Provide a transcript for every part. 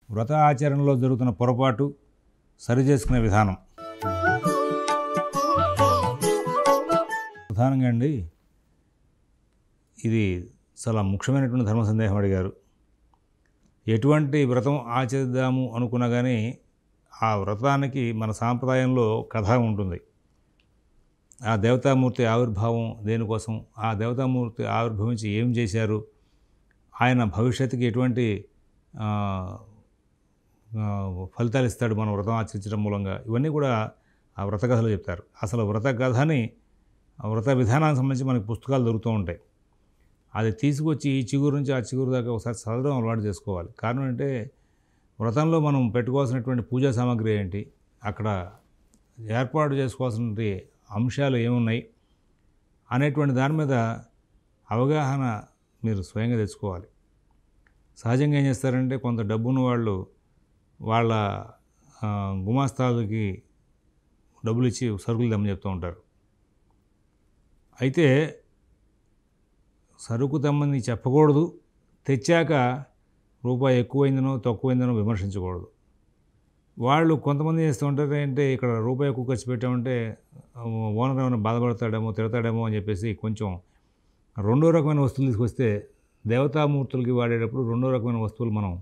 వ్రత ఆచరణలో జరుగుతున్న పొరపాటు సరిచేసుకునే విధానం. ప్రధానంగా అండి, ఇది చాలా ముఖ్యమైనటువంటి ధర్మ సందేహం అడిగారు. ఎటువంటి వ్రతం ఆచరిద్దాము అనుకున్నా కానీ ఆ వ్రతానికి మన సాంప్రదాయంలో కథ ఉంటుంది. ఆ దేవతామూర్తి ఆవిర్భావం దేనికోసం, ఆ దేవతామూర్తి ఆవిర్భవించి ఏం చేశారు, ఆయన భవిష్యత్తుకి ఎటువంటి ఫలితాలు ఇస్తాడు మనం వ్రతం ఆచరించడం మూలంగా, ఇవన్నీ కూడా ఆ వ్రత కథలో చెప్తారు. అసలు వ్రత కథని, వ్రత విధానానికి సంబంధించి మనకి పుస్తకాలు దొరుకుతూ ఉంటాయి. అది తీసుకొచ్చి ఈ చిగురు నుంచి ఆ చిగురు దాకా ఒకసారి చదవడం అలవాటు చేసుకోవాలి. కారణం అంటే వ్రతంలో మనం పెట్టుకోవాల్సినటువంటి పూజా సామాగ్రి ఏంటి, అక్కడ ఏర్పాటు చేసుకోవాల్సిన అంశాలు ఏమున్నాయి అనేటువంటి దాని మీద అవగాహన మీరు స్వయంగా తెచ్చుకోవాలి. సహజంగా ఏం చేస్తారంటే, కొంత డబ్బున్న వాళ్ళు వాళ్ళ గుమాస్తాలకి డబ్బులు ఇచ్చి సరుకులు తెమ్మని చెప్తూ ఉంటారు. అయితే సరుకు తెమ్మని చెప్పకూడదు, తెచ్చాక రూపాయి ఎక్కువైందనో తక్కువైందనో విమర్శించకూడదు. వాళ్ళు కొంతమంది చేస్తూ ఉంటారు అంటే, ఇక్కడ రూపాయి ఎక్కువ ఖర్చు పెట్టామంటే ఓనర్ ఏమైనా బాధపడతాడేమో తిడతాడేమో అని చెప్పేసి కొంచెం రెండో రకమైన వస్తువులు తీసుకొస్తే, దేవతామూర్తులకి వాడేటప్పుడు రెండో రకమైన వస్తువులు మనం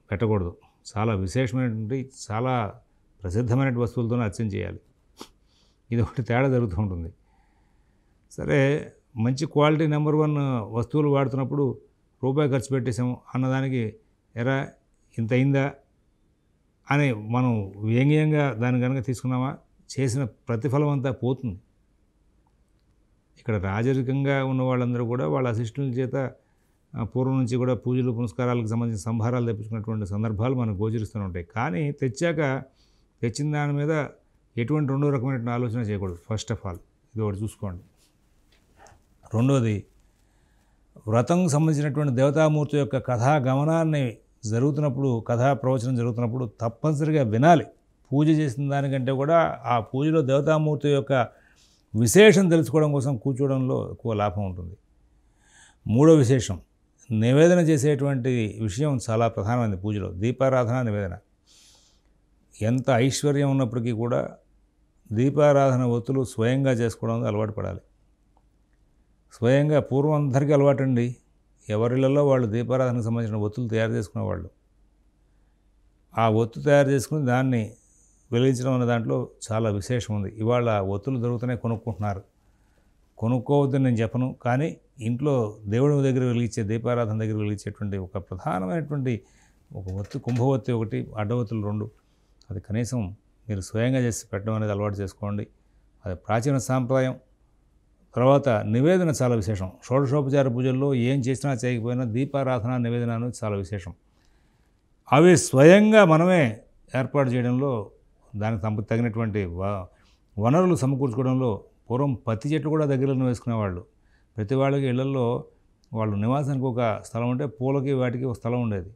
పెట్టకూడదు. చాలా విశేషమైనటువంటి, చాలా ప్రసిద్ధమైన వస్తువులతోనే అర్చన చేయాలి. ఇది ఒకటి తేడా జరుగుతూ ఉంటుంది. సరే, మంచి క్వాలిటీ నెంబర్ 1 వస్తువులు వాడుతున్నప్పుడు రూపాయి ఖర్చు పెట్టేసాము అన్నదానికి ఎరా ఇంత అయిందా అని మనం వ్యంగ్యంగా దాన్ని కనుక తీసుకున్నామా, చేసిన ప్రతిఫలం అంతా పోతుంది. ఇక్కడ రాజరికంగా ఉన్న వాళ్ళందరూ కూడా వాళ్ళ అసిస్టెంట్ల చేత పూర్వం నుంచి కూడా పూజలు పునస్కారాలకు సంబంధించిన సంభారాలు తెప్పించుకున్నటువంటి సందర్భాలు మనకు గోచరిస్తూనే ఉంటాయి. కానీ తెచ్చాక తెచ్చిన దాని మీద ఎటువంటి రెండో రకమైన ఆలోచన చేయకూడదు. ఫస్ట్ ఆఫ్ ఆల్ ఇది ఒకటి చూసుకోండి. రెండోది, వ్రతం సంబంధించినటువంటి దేవతామూర్తి యొక్క కథా గమనాన్ని జరుగుతున్నప్పుడు, కథా ప్రవచనం జరుగుతున్నప్పుడు తప్పనిసరిగా వినాలి. పూజ చేసిన దానికంటే కూడా ఆ పూజలో దేవతామూర్తి యొక్క విశేషం తెలుసుకోవడం కోసం కూర్చోవడంలో ఎక్కువ లాభం ఉంటుంది. మూడో విశేషం, నివేదన చేసేటువంటి విషయం చాలా ప్రధానమైనది పూజలో. దీపారాధన, నివేదన. ఎంత ఐశ్వర్యం ఉన్నప్పటికీ కూడా దీపారాధన ఒత్తులు స్వయంగా చేసుకోవడం అలవాటు పడాలి. స్వయంగా పూర్వం అందరికీ అలవాటండి. ఎవరిళ్లలో వాళ్ళు దీపారాధనకు సంబంధించిన ఒత్తులు తయారు చేసుకునేవాళ్ళు. ఆ ఒత్తు తయారు చేసుకుని దాన్ని వెలిగించడం అనే దాంట్లో చాలా విశేషం ఉంది. ఇవాళ ఒత్తులు దొరుకుతూనే కొనుక్కుంటున్నారు. కొనుక్కోవద్దని నేను చెప్పను, కానీ ఇంట్లో దేవుడి దగ్గర వెలిగించే, దీపారాధన దగ్గర వెలిగించేటువంటి ఒక ప్రధానమైనటువంటి ఒక ఒత్తు, కుంభవత్తి ఒకటి, అడ్డవత్తులు 2, అది కనీసం మీరు స్వయంగా చేసి పెట్టడం అనేది అలవాటు చేసుకోండి. అది ప్రాచీన సాంప్రదాయం. తర్వాత నివేదన చాలా విశేషం. షోడశోపచార పూజల్లో ఏం చేసినా చేయకపోయినా దీపారాధన, నివేదన అనేది చాలా విశేషం. అవి స్వయంగా మనమే ఏర్పాటు చేయడంలో, దానికి తగినటువంటి వనరులు సమకూర్చుకోవడంలో, పూర్వం పత్తి చెట్లు కూడా దగ్గరలో వేసుకునేవాళ్ళు. ప్రతి వాళ్ళకి ఇళ్లలో వాళ్ళు నివాసానికి ఒక స్థలం ఉంటే పూలకి వాటికి ఒక స్థలం ఉండేది.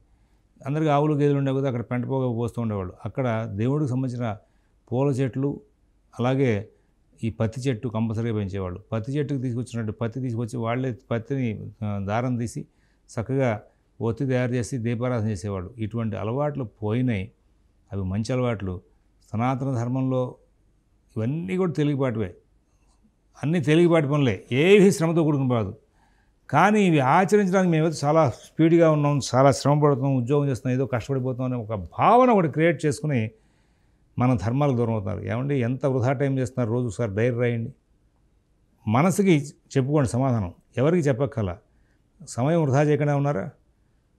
అందరికీ ఆవులు గేదెలు ఉండేవి కదా, అక్కడ పెంట పోగా పోస్తూ ఉండేవాళ్ళు. అక్కడ దేవుడికి సంబంధించిన పూల చెట్లు, అలాగే ఈ పత్తి చెట్టు కంపల్సరీగా పెంచేవాళ్ళు. పత్తి చెట్టుకి తీసుకొచ్చినట్టు పత్తి తీసుకొచ్చి వాళ్ళే పత్తిని దారం తీసి చక్కగా ఒత్తి తయారు చేసి దీపారాధన చేసేవాళ్ళు. ఇటువంటి అలవాట్లు పోయినాయి. అవి మంచి అలవాట్లు. సనాతన ధర్మంలో ఇవన్నీ కూడా తేలికపాటివే. అన్నీ తేలికపాటి పనులే, ఏవి శ్రమతో కూడుకుని కాదు. కానీ ఇవి ఆచరించడానికి మేమైతే చాలా స్పీడ్గా ఉన్నాం, చాలా శ్రమ పడుతున్నాం, ఉద్యోగం చేస్తున్నాం, ఏదో కష్టపడిపోతున్నాం అనే ఒక భావన ఒకటి క్రియేట్ చేసుకుని మన ధర్మాలకు దూరం అవుతున్నారు. ఏమంటే ఎంత వృధా టైం చేస్తున్నారు, రోజు ఒకసారి డైరీ రాయండి. మనసుకి చెప్పుకోండి సమాధానం, ఎవరికి చెప్పక్కల. సమయం వృధా చేయకుండా ఉన్నారా?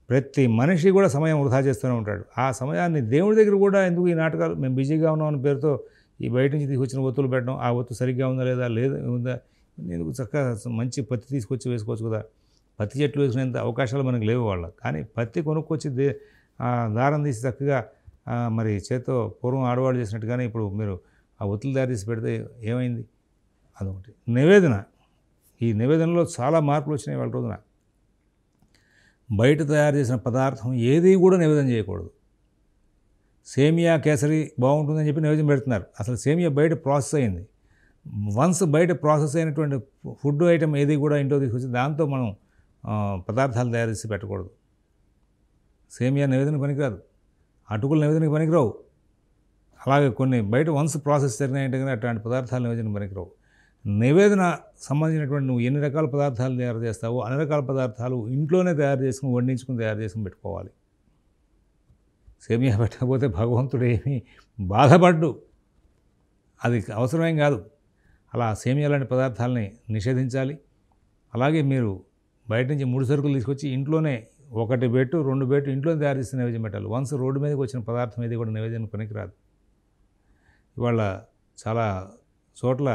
ప్రతి మనిషి కూడా సమయం వృధా చేస్తూనే ఉంటాడు. ఆ సమయాన్ని దేవుడి దగ్గర కూడా ఎందుకు ఈ నాటకాలు, మేము బిజీగా ఉన్నాం అనే పేరుతో ఈ బయట నుంచి తీసుకొచ్చిన ఒత్తులు పెట్టడం, ఆ ఒత్తు సరిగ్గా ఉందా లేదా, ఉందా, ఎందుకు చక్కగా మంచి పత్తి తీసుకొచ్చి వేసుకోవచ్చు కదా. పత్తి చెట్లు వేసుకునేంత అవకాశాలు మనకు లేవు వాళ్ళ. కానీ పత్తి కొనుక్కొచ్చి దారం తీసి చక్కగా మరి చేత్తో పూర్వం ఆడవాళ్ళు చేసినట్టుగానే ఇప్పుడు మీరు ఆ ఒత్తులు తయారు చేసి పెడితే ఏమైంది? అదొకటి. నివేదన, ఈ నివేదనలో చాలా మార్పులు వచ్చినాయి వాళ్ళ రోజున. బయట తయారు చేసిన పదార్థం ఏది కూడా నివేదన చేయకూడదు. సేమియా కేసరి బాగుంటుందని చెప్పి నివేదన పెడుతున్నారు. అసలు సేమియా బయట ప్రాసెస్ అయింది. వన్స్ బయట ప్రాసెస్ అయినటువంటి ఫుడ్ ఐటమ్ ఏది కూడా ఇంట్లో తీసుకొచ్చి దాంతో మనం పదార్థాలు తయారు చేసి పెట్టకూడదు. సేమియా నివేదన పనికిరాదు. అటుకులు నైవేద్యానికి పనికిరావు. అలాగే కొన్ని బయట వన్స్ ప్రాసెస్ జరిగినాయంటే కానీ అట్లాంటి పదార్థాలు నైవేద్యానికి పనికిరావు. నివేదన సంబంధించినటువంటి నువ్వు ఎన్ని రకాల పదార్థాలు తయారు చేస్తావో అన్ని రకాల పదార్థాలు ఇంట్లోనే తయారు చేసుకుని వండించుకుని తయారు చేసుకుని పెట్టుకోవాలి. సేమియా పెట్టకపోతే భగవంతుడు ఏమీ బాధపడ్డు, అది అవసరమేం కాదు. అలా సేమియా లాంటి పదార్థాలని నిషేధించాలి. అలాగే మీరు బయట నుంచి 3 సరుకులు తీసుకొచ్చి ఇంట్లోనే 1 బెట్టు 2 బెట్టు ఇంట్లోనే తయారు చేసి నైవేద్యం పెట్టాలి. వన్స్ రోడ్డు మీదకి వచ్చిన పదార్థం ఏది కూడా నైవేద్యానికి పనికిరాదు. ఇవాళ చాలా చోట్ల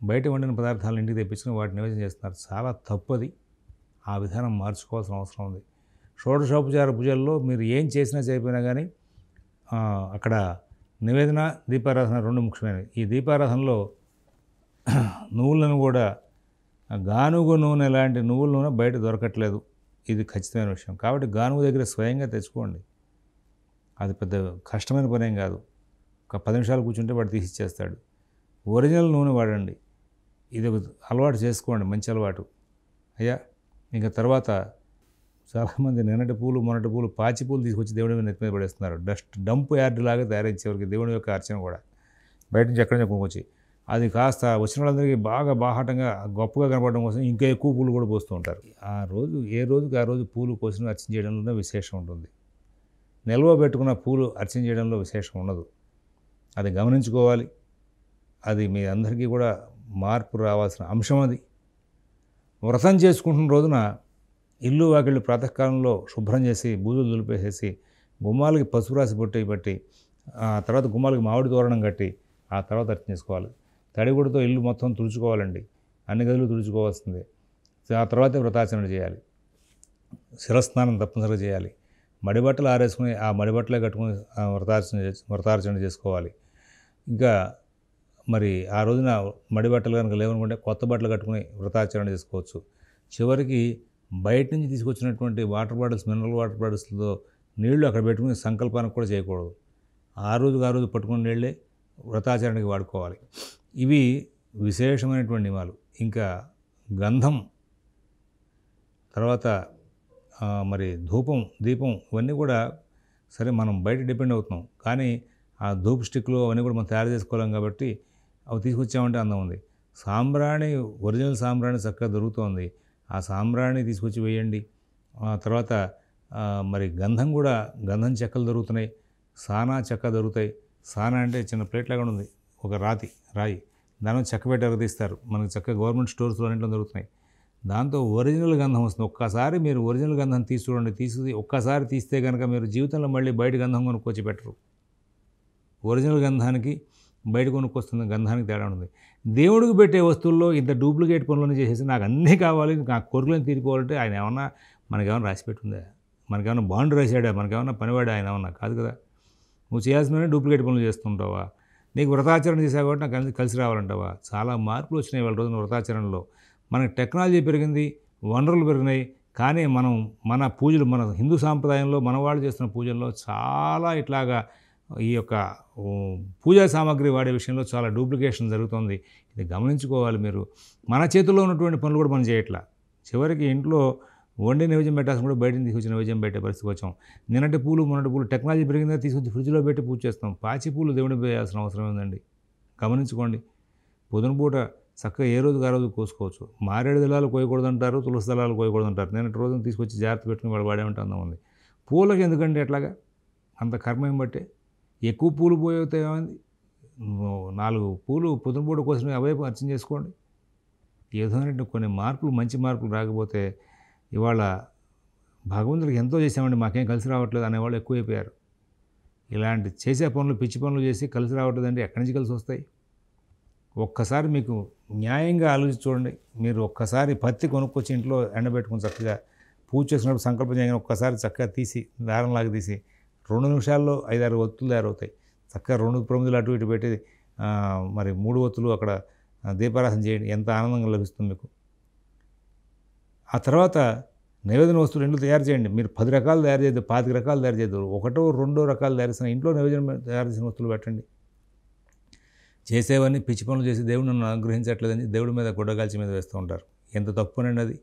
బయట వండిన పదార్థాలను ఇంటికి తెప్పించుకుని వాటిని నైవేద్యం చేస్తున్నారు. చాలా తప్పది. ఆ విధానం మార్చుకోవాల్సిన అవసరం ఉంది. షోడశోపచార పూజల్లో మీరు ఏం చేసినా చేయకపోయినా కానీ అక్కడ నివేదన, దీపారాధన 2 ముఖ్యమైనవి. ఈ దీపారాధనలో నువ్వులను కూడా గానుగ నూనె లాంటి నువ్వుల నూనె బయట దొరకట్లేదు. ఇది ఖచ్చితమైన విషయం. కాబట్టి గానుగ దగ్గర స్వయంగా తెచ్చుకోండి. అది పెద్ద కష్టమైన పనేం కాదు. ఒక 10 నిమిషాలు కూర్చుంటే వాడు తీసి ఇచ్చేస్తాడు. ఒరిజినల్ నూనె వాడండి. ఇది ఒక అలవాటు చేసుకోండి, మంచి అలవాటు. అయ్యా ఇంకా తర్వాత చాలామంది నిన్నటి పూలు మొన్నటి పూలు పాచి పూలు తీసుకొచ్చి దేవుడి మీద నెత్తి మీద పడేస్తున్నారు. డంప్ యార్డ్ లాగా తయారైంచేవరకు దేవుడి యొక్క అర్చన కూడా బయట నుంచి ఎక్కడ నుంచి కొనుక్కొచ్చి అది కాస్త వచ్చిన వాళ్ళందరికీ బాగా బాహాటంగా గొప్పగా కనపడడం కోసం ఇంకా ఎక్కువ పూలు కూడా పోస్తూ ఉంటారు. ఆ రోజు ఏ రోజుకి ఆ రోజు పూలు కోసిన అర్చన చేయడంలో విశేషం ఉంటుంది. నిల్వ పెట్టుకున్న పూలు అర్చన చేయడంలో విశేషం ఉండదు. అది గమనించుకోవాలి. అది మీ అందరికీ కూడా మార్పు రావాల్సిన అంశం అది. వ్రతం చేసుకుంటున్న రోజున ఇల్లు వాకిళ్ళు ప్రాతకాలంలో శుభ్రం చేసి బూజులు దులిపేసేసి గుమ్మాలకి పసుపు రాసి బొట్టి ఆ తర్వాత గుమ్మాలకి మామిడి తోరణం కట్టి ఆ తర్వాత అర్చన చేసుకోవాలి. తడిగుడితో ఇల్లు మొత్తం తుడుచుకోవాలండి. అన్ని గదులు తుడుచుకోవాల్సిందే. ఆ తర్వాతే వ్రతాచరణ చేయాలి. శిరస్నానం తప్పనిసరిగా చేయాలి. మడిబట్టలు ఆరేసుకుని ఆ మడిబట్టలే కట్టుకుని వ్రతార్చన చేసుకోవాలి. ఇంకా మరి ఆ రోజున మడిబట్టలు కనుక లేవనుకుంటే కొత్త బట్టలు కట్టుకుని వ్రతాచరణ చేసుకోవచ్చు. చివరికి బయట నుంచి తీసుకొచ్చినటువంటి వాటర్ బాటిల్స్, మినరల్ వాటర్ బాటిల్స్లో నీళ్లు అక్కడ పెట్టుకుని సంకల్పానికి కూడా చేయకూడదు. ఆ రోజు పట్టుకుని నీళ్ళే వ్రతాచరణకి వాడుకోవాలి. ఇవి విశేషమైనటువంటి నియమాలు. ఇంకా గంధం, తర్వాత మరి ధూపం, దీపం ఇవన్నీ కూడా సరే మనం బయట డిపెండ్ అవుతున్నాం. కానీ ఆ ధూప్ స్టిక్లు అవన్నీ కూడా మనం తయారు చేసుకోలేం కాబట్టి అవి తీసుకొచ్చామంటే అందం ఉంది. సాంబ్రాణి, ఒరిజినల్ సాంబ్రాణి చక్కగా దొరుకుతుంది. ఆ సాంబ్రాణి తీసుకొచ్చి వేయండి. తర్వాత మరి గంధం కూడా, గంధం చెక్కలు దొరుకుతున్నాయి. సానా చెక్క దొరుకుతాయి. సానా అంటే చిన్న ప్లేట్ లాగా ఉంది, ఒక రాయి, దానిలో చెక్క పెట్టి ఎరగదీస్తారు. మనకి చక్కగా గవర్నమెంట్ స్టోర్స్లో అన్నింటిలో దొరుకుతున్నాయి. దాంతో ఒరిజినల్ గంధం వస్తుంది. ఒక్కసారి మీరు ఒరిజినల్ గంధం తీసి చూడండి. ఒక్కసారి తీస్తే కనుక మీరు జీవితంలో మళ్ళీ బయట గంధం కొనుక్కొచ్చి పెట్టరు. ఒరిజినల్ గంధానికి బయట కొనుక్కొస్తున్న గంధానికి తేడా ఉంది. దేవుడికి పెట్టే వస్తువుల్లో ఇంత డూప్లికేట్ పనులను చేసేసి నాకు అన్నీ కావాలి, నాకు కోరికలను తీరుకోవాలంటే ఆయన ఏమన్నా మనకేమన్నా రాసి పెట్టుందా? మనకేమన్నా బాండ్ రాశాడా? మనకేమన్నా పనివాడా? ఆయన ఏమన్నా కాదు కదా. నువ్వు చేయాల్సిన డూప్లికేట్ పనులు చేస్తుంటావా? నీకు వ్రతాచరణ చేసావు కాబట్టి నాకు కలిసి రావాలంటావా? చాలా మార్పులు వచ్చినాయి వాళ్ళ రోజున వ్రతాచరణలో. మనకి టెక్నాలజీ పెరిగింది, వనరులు పెరిగినాయి. కానీ మన పూజలు, మన హిందూ సాంప్రదాయంలో మన వాళ్ళు చేస్తున్న పూజల్లో చాలా ఇట్లాగా ఈ యొక్క పూజా సామాగ్రి వాడే విషయంలో చాలా డూప్లికేషన్ జరుగుతుంది. ఇది గమనించుకోవాలి మీరు. మన చేతుల్లో ఉన్నటువంటి పనులు కూడా మనం చేయట్లా. చివరికి ఇంట్లో వండి నైవేద్యం పెట్టాల్సిన కూడా బయట తీసుకొచ్చి నైవేద్యం పెట్టే పరిస్థితికి వచ్చాం. నిన్నటి పూలు మొన్నటి పూలు టెక్నాలజీ పెరిగిందా తీసుకొచ్చి ఫ్రిడ్జ్లో పెట్టి పూజ చేస్తాం. పాచి పూలు దేవుడికి వేయాల్సిన అవసరం ఉందండి. గమనించుకోండి. పొద్దున పూట చక్కగా ఏ రోజుకి ఆ రోజు కోసుకోవచ్చు. మారేడు దళాలు కోయకూడదంటారు, తులసి దళాలు కోయకూడదంటారు. నిన్నటి రోజున తీసుకొచ్చి జాగ్రత్త పెట్టుకుని వాడు వాడేమంటే అందం ఉంది. పూలకి ఎందుకంటే ఎట్లాగా అంత కర్మ ఏం బట్టే. ఎక్కువ పూలు పోయితే ఏమైంది? 4 పూలు పొద్దున పూట కోసం అవే అర్చన చేసుకోండి. ఏదో కొన్ని మార్పులు, మంచి మార్పులు రాకపోతే ఇవాళ భగవంతుడికి ఎంతో చేసామండి, మాకేం కలిసి రావట్లేదు అనేవాళ్ళు ఎక్కువైపోయారు. ఇలాంటి చేసే పనులు, పిచ్చి పనులు చేసి కలిసి రావట్లేదంటే ఎక్కడి నుంచి కలిసి వస్తాయి? ఒక్కసారి మీకు న్యాయంగా ఆలోచించి చూడండి. మీరు ఒక్కసారి పత్తి కొనుక్కొచ్చి ఇంట్లో ఎండబెట్టుకుని చక్కగా పూజ చేసినప్పుడు సంకల్పం చేయగానే ఒక్కసారి చక్కగా తీసి దారంలాగా తీసి 2 నిమిషాల్లో 5-6 ఒత్తులు తయారవుతాయి. చక్కగా 2 ప్రమిదలు అటు ఇటు పెట్టి మరి 3 ఒత్తులు అక్కడ దీపారాధన చేయండి. ఎంత ఆనందంగా లభిస్తుంది మీకు. ఆ తర్వాత నైవేద్య వస్తువులు ఇంట్లో తయారు చేయండి. మీరు 10 రకాలు తయారు చేయద్దు, 25 రకాలు తయారు చేయద్దు. 1-2 రకాలు తయారు చేసిన ఇంట్లో నైవేద్యం తయారు చేసిన వస్తువులు పెట్టండి. చేసేవన్నీ పిచ్చి పనులు చేసి దేవుడు నన్ను అనుగ్రహించట్లేదని దేవుడి మీద గుడ్డగాల్చి మీద వేస్తూ ఉంటారు. ఎంత తప్పునండి అది.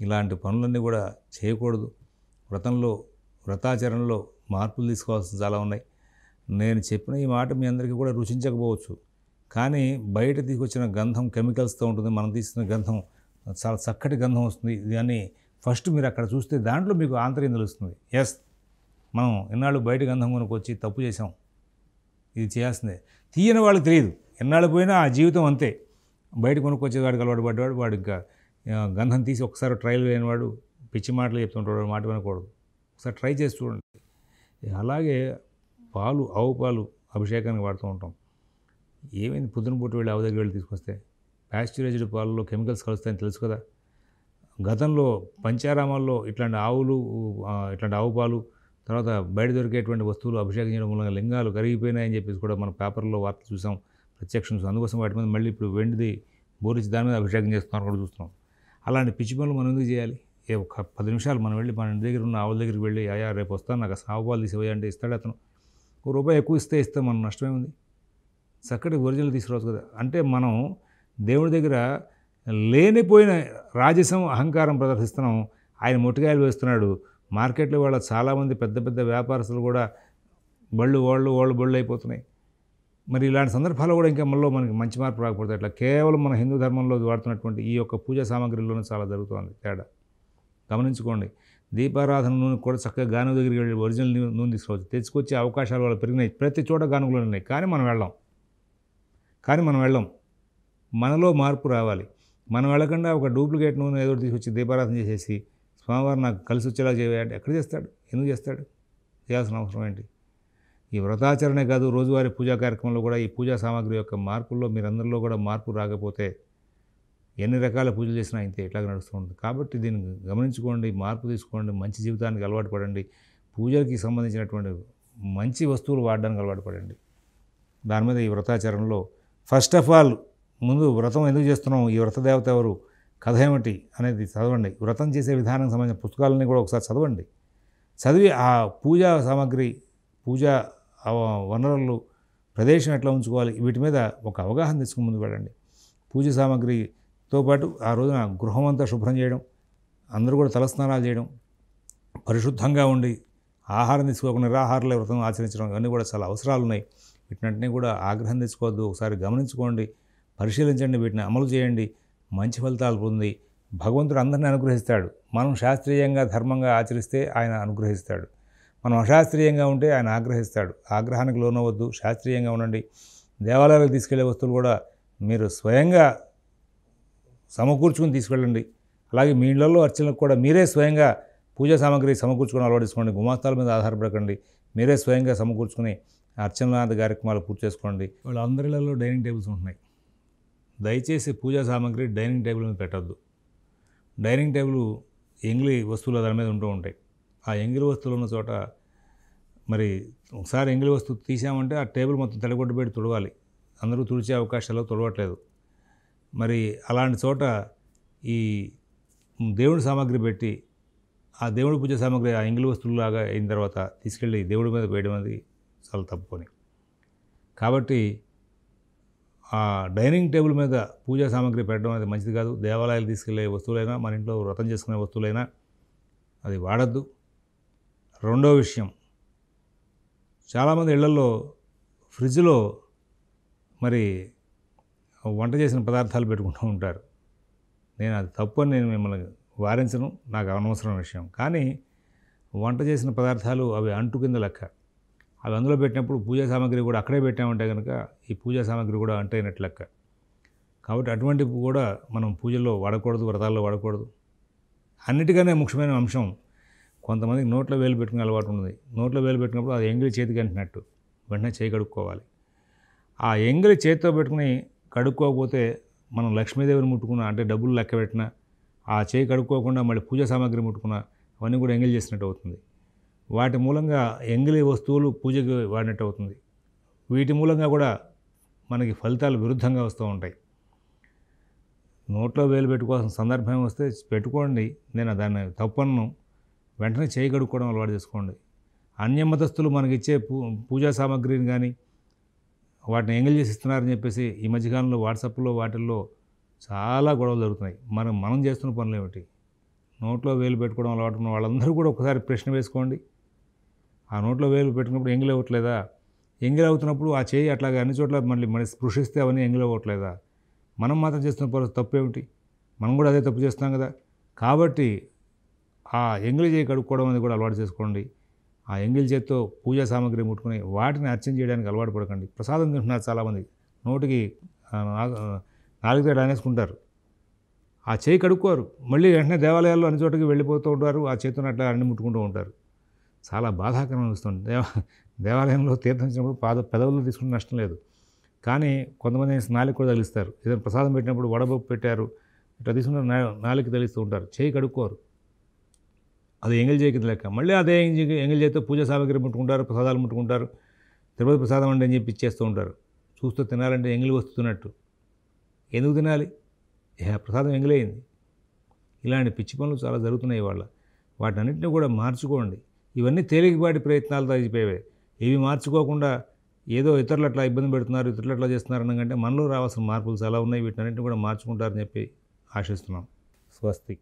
ఇలాంటి పనులన్నీ కూడా చేయకూడదు. వ్రతాచరణలో మార్పులు తీసుకోవాల్సిన చాలా ఉన్నాయి. నేను చెప్పిన ఈ మాట మీ అందరికీ కూడా రుచించకపోవచ్చు, కానీ బయట తీసుకొచ్చిన గంధం కెమికల్స్తో ఉంటుంది. మనం తీసిన గంధం చాలా చక్కటి గంధం వస్తుంది. దాన్ని ఫస్ట్ మీరు అక్కడ చూస్తే దాంట్లో మీకు ఆంతర్యం తెలుస్తుంది. ఎస్, మనం ఇన్నాళ్ళు బయట గంధం కొనుక్కొచ్చి తప్పు చేసాం, ఇది చేయాల్సిందే. తీయని వాళ్ళకి తెలియదు, ఎన్నాళ్ళు పోయినా ఆ జీవితం అంతే. బయట కొనుక్కొచ్చే వాడికి అలవాటు పడ్డవాడు, వాడు ఇంకా గంధం తీసి ఒకసారి ట్రైల్ లేనివాడు పిచ్చి మాటలు చెప్తుంటాడు, మాట వినకూడదు. ఒకసారి ట్రై చేసి చూడండి. అలాగే పాలు, ఆవు పాలు అభిషేకానికి వాడుతూ ఉంటాం. ఏమైంది, పొద్దున పూట వెళ్ళి ఆవు దగ్గర వెళ్ళి తీసుకొస్తే ప్యాస్చరైజ్డ్ పాలలో కెమికల్స్ కలుస్తాయని తెలుసు కదా. గతంలో పంచారామాల్లో ఇట్లాంటి ఇట్లాంటి ఆవు పాలు, తర్వాత బయట దొరికేటువంటి వస్తువులు అభిషేకం చేయడం మూలంగా లింగాలు కరిగిపోయినాయని చెప్పేసి కూడా మనం పేపర్లో వార్తలు చూసాం, ప్రత్యక్షం చూసాం. అందుకోసం వాటి మీద మళ్ళీ ఇప్పుడు వెండిది బోరించి దాని మీద అభిషేకం చేస్తున్నారు కూడా చూస్తున్నాం. అలాంటి పిచ్చి పనులు మనం ఎందుకు చేయాలి? ఒక 10 నిమిషాలు మనం వెళ్ళి మన ఇంటి దగ్గర ఉన్న ఆవుల దగ్గరికి వెళ్ళి, అయ్యా రేపు వస్తాను, నాకు ఆవు పాలు తీసిపోయా అంటే ఇస్తాడు అతను. ₹1 ఎక్కువ ఇస్తే మనం నష్టమే ఉంది. చక్కటి ఒరిజినల్ తీసుకురావచ్చు కదా. అంటే మనం దేవుడి దగ్గర లేనిపోయిన రాజసం, అహంకారం ప్రదర్శిస్తున్నాం. ఆయన మొట్టికాయలు వేస్తున్నాడు. మార్కెట్లో వాళ్ళ చాలామంది పెద్ద పెద్ద వ్యాపారస్తులు కూడా వాళ్ళు బళ్ళు అయిపోతున్నాయి. మరి ఇలాంటి సందర్భాల్లో కూడా ఇంకా మనకి మంచి మార్పు రాకపోతే అట్లా కేవలం మన హిందూ ధర్మంలో వాడుతున్నటువంటి ఈ యొక్క పూజా సామాగ్రిలోనే చాలా జరుగుతుంది తేడా. గమనించుకోండి. దీపారాధన నూనె కూడా చక్కగా గానుగ దగ్గరికి వెళ్ళి ఒరిజినల్ నూనె తీసుకోవచ్చు. తెచ్చుకొచ్చే అవకాశాలు వాళ్ళు పెరిగినాయి. ప్రతి చోట గానుగలు ఉన్నాయి, కానీ మనం వెళ్ళం. మనలో మార్పు రావాలి. మనం వెళ్ళకుండా ఒక డూప్లికేట్ నూనె ఏదో తీసుకొచ్చి దీపారాధన చేసేసి స్వామివారు నాకు కలిసి వచ్చేలా చేయాలంటే ఎక్కడ చేస్తాడు? ఎందుకు చేస్తాడు? చేయాల్సిన అవసరం ఏంటి? ఈ వ్రతాచరణే కాదు, రోజువారీ పూజా కార్యక్రమంలో కూడా ఈ పూజా సామాగ్రి యొక్క మార్పుల్లో మీరందరిలో కూడా మార్పు రాకపోతే ఎన్ని రకాల పూజలు చేసినా ఇంతే ఇట్లాగే నడుస్తూ ఉంటుంది. కాబట్టి దీన్ని గమనించుకోండి, మార్పు తీసుకోండి, మంచి జీవితానికి అలవాటు పడండి, పూజలకి సంబంధించినటువంటి మంచి వస్తువులు వాడడానికి అలవాటు పడండి. దాని మీద ఈ వ్రతాచరణలో ఫస్ట్ ఆఫ్ ఆల్ ముందు వ్రతం ఎందుకు చేస్తున్నాం, ఈ వ్రత దేవత ఎవరు, కథ ఏమిటి అనేది చదవండి. వ్రతం చేసే విధానానికి సంబంధించిన పుస్తకాలన్నీ కూడా ఒకసారి చదవండి. చదివి ఆ పూజా సామాగ్రి, పూజా వనరులు, ప్రదేశం ఎట్లా ఉంచుకోవాలి, వీటి మీద ఒక అవగాహన తెచ్చుకుని ముందుకు వెళ్ళండి. పూజ సామాగ్రితో పాటు ఆ రోజున గృహం అంతా శుభ్రం చేయడం, అందరూ కూడా తలస్నానాలు చేయడం, పరిశుద్ధంగా ఉండి ఆహారం తీసుకోకుండా నిరాహారాల వ్రతం ఆచరించడం, ఇవన్నీ కూడా చాలా అవసరాలు ఉన్నాయి. వీటినన్నీ కూడా ఆగ్రహం తెచ్చుకోవద్దు. ఒకసారి గమనించుకోండి, పరిశీలించండి, వీటిని అమలు చేయండి, మంచి ఫలితాలు పొంది భగవంతుడు అందరినీ అనుగ్రహిస్తాడు. మనం శాస్త్రీయంగా ధర్మంగా ఆచరిస్తే ఆయన అనుగ్రహిస్తాడు. మనం అశాస్త్రీయంగా ఉంటే ఆయన ఆగ్రహిస్తాడు. ఆగ్రహానికి లోనవద్దు, శాస్త్రీయంగా ఉండండి. దేవాలయాలకు తీసుకెళ్లే వస్తువులు కూడా మీరు స్వయంగా సమకూర్చుకుని తీసుకెళ్ళండి. అలాగే మీ ఇళ్లలో అర్చనలకు కూడా మీరే స్వయంగా పూజా సామాగ్రి సమకూర్చుకొని అలవాటు. గుమాస్తాల మీద ఆధారపడకండి, మీరే స్వయంగా సమకూర్చుకుని అర్చనలాంటి కార్యక్రమాలు పూర్తి చేసుకోండి. వాళ్ళందరిలో డైనింగ్ టేబుల్స్ ఉంటున్నాయి. దయచేసి పూజా సామాగ్రి డైనింగ్ టేబుల్ మీద పెట్టద్దు. డైనింగ్ టేబుల్ ఎంగిలి వస్తువులు దాని మీద ఉంటూ ఉంటాయి. ఆ ఎంగిలి వస్తువులు ఉన్న చోట మరి ఒకసారి ఎంగిలి వస్తువు తీసామంటే ఆ టేబుల్ మొత్తం తడిగొడ్డు పెట్టి తుడవాలి. అందరూ తుడిచే అవకాశాలు తుడవట్లేదు. మరి అలాంటి చోట ఈ దేవుడి సామాగ్రి పెట్టి ఆ దేవుడి పూజ సామాగ్రి ఆ ఎంగిలి వస్తువులాగా అయిన తర్వాత తీసుకెళ్ళి దేవుడి మీద వేయడం అనేది చాలా తప్పుకొని. కాబట్టి ఆ డైనింగ్ టేబుల్ మీద పూజా సామాగ్రి పెట్టడం అనేది మంచిది కాదు. దేవాలయాలు తీసుకెళ్లే వస్తువులైనా, మన ఇంట్లో వ్రతం చేసుకునే వస్తువులైనా అది వాడద్దు. రెండో విషయం, చాలామంది ఇళ్లలో ఫ్రిడ్జ్లో మరి వంట చేసిన పదార్థాలు పెట్టుకుంటూ ఉంటారు. నేను అది తప్పు అని నేను మిమ్మల్ని వారించను, నాకు అనవసరమైన విషయం. కానీ వంట చేసిన పదార్థాలు అవి అంటు కింద లెక్క. అవి అందులో పెట్టినప్పుడు పూజా సామాగ్రి కూడా అక్కడే పెట్టామంటే కనుక ఈ పూజా సామాగ్రి కూడా అంటైనట్లు లెక్క. కాబట్టి అటువంటివి కూడా మనం పూజల్లో వాడకూడదు, వ్రతాల్లో వాడకూడదు. అన్నిటికన్నా ముఖ్యమైన అంశం, కొంతమందికి నోట్లో వేలు పెట్టుకునే అలవాటు ఉంది. నోట్లో వేలు పెట్టినప్పుడు అది ఎంగిలి చేతికి అంటినట్టు వెంటనే చేయి కడుక్కోవాలి. ఆ ఎంగిలి చేతితో పెట్టుకుని కడుక్కోకపోతే మనం లక్ష్మీదేవిని ముట్టుకున్నా, అంటే డబ్బులు లెక్క పెట్టినా, ఆ చేయి కడుక్కోకుండా మళ్ళీ పూజా సామాగ్రి ముట్టుకున్నా అవన్నీ కూడా ఎంగిలి చేసినట్టు అవుతుంది. వాటి మూలంగా ఎంగిలి వస్తువులు పూజకి వాడినట్టు అవుతుంది. వీటి మూలంగా కూడా మనకి ఫలితాలు విరుద్ధంగా వస్తూ ఉంటాయి. నోట్లో వేలు పెట్టుకోవాల్సిన సందర్భం వస్తే పెట్టుకోండి, నేను దాన్ని తప్పను. వెంటనే చేయి కడుక్కోవడం అలవాటు చేసుకోండి. అన్యమతస్థులు మనకిచ్చే పూజా సామాగ్రిని కానీ వాటిని ఎంగిల్ చేసి ఇస్తున్నారని చెప్పేసి ఈ మధ్యకాలంలో వాట్సాప్లో వాటిల్లో చాలా గొడవలు జరుగుతున్నాయి. మనం చేస్తున్న పనులు ఏమిటి? నోట్లో వేలు పెట్టుకోవడం అలవాటు ఉన్న వాళ్ళందరూ కూడా ఒకసారి ప్రశ్న వేసుకోండి. ఆ నోట్లో వేలు పెట్టుకున్నప్పుడు ఎంగిలి అవ్వట్లేదా? ఎంగిలి అవుతున్నప్పుడు ఆ చేయి అట్లాగా అన్ని చోట్ల మళ్ళీ మరి స్పృశిస్తే అవన్నీ ఎంగిలి అవ్వట్లేదా? మనం మాత్రం చేస్తున్న తప్పేమిటి? మనం కూడా అదే తప్పు చేస్తున్నాం కదా! కాబట్టి ఆ ఎంగిలి చేయి కడుక్కోవడం అనేది కూడా అలవాటు చేసుకోండి. ఆ ఎంగిలి చేత్తో పూజా సామాగ్రి ముట్టుకొని వాటిని అర్చన చేయడానికి అలవాటు పడకండి. ప్రసాదం తింటున్నారు చాలామంది. నోటికి నాలుకతో ఇలా అనేసుకుంటారు. ఆ చేయి కడుక్కోరు. మళ్ళీ వెంటనే దేవాలయాల్లో అన్ని చోట్లకి వెళ్ళిపోతూ ఉంటారు. ఆ చేత్తోని అట్లా అన్నీ ముట్టుకుంటూ ఉంటారు. చాలా బాధాకరం అనిపిస్తుంది. దేవాలయంలో తీర్థం ఇచ్చినప్పుడు పెదవుల్లో తీసుకుంటే నష్టం లేదు. కానీ కొంతమంది నాలుక కూడా తగిలిస్తారు. ఏదైనా ప్రసాదం పెట్టినప్పుడు వడపప్పు పెట్టారు, ఇట్లా తీసుకుంటే నాలుక తగిలిస్తూ ఉంటారు. చేయి కడుక్కోరు. అది ఎంగిలి చేయి కింద లెక్క. మళ్ళీ అదే ఎంగిలి చేత్తో పూజా సామాగ్రి ముట్టుకుంటారు, ప్రసాదాలు ముట్టుకుంటారు. తిరుపతి ప్రసాదం అండి అని చెప్పి ఇచ్చేస్తూ ఉంటారు. చూస్తూ తినాలంటే ఎంగిలి వస్తున్నట్టు. ఎందుకు తినాలి? ప్రసాదం ఎంగిలయింది. ఇలాంటి పిచ్చి పనులు చాలా జరుగుతున్నాయి ఇవాళ. వాటన్నిటిని కూడా మార్చుకోండి. ఇవన్నీ తేలికపాటి ప్రయత్నాలతో అయిపోయేవే. ఇవి మార్చుకోకుండా ఏదో ఇతరులు అట్లా ఇబ్బంది పెడుతున్నారు, ఇతరులు అట్లా చేస్తున్నారు అనకంటే మనలో రావాల్సిన మార్పులు చాలా ఉన్నాయి. వీటన్నిటిని కూడా మార్చుకుంటారని చెప్పి ఆశిస్తున్నాం. స్వస్తి.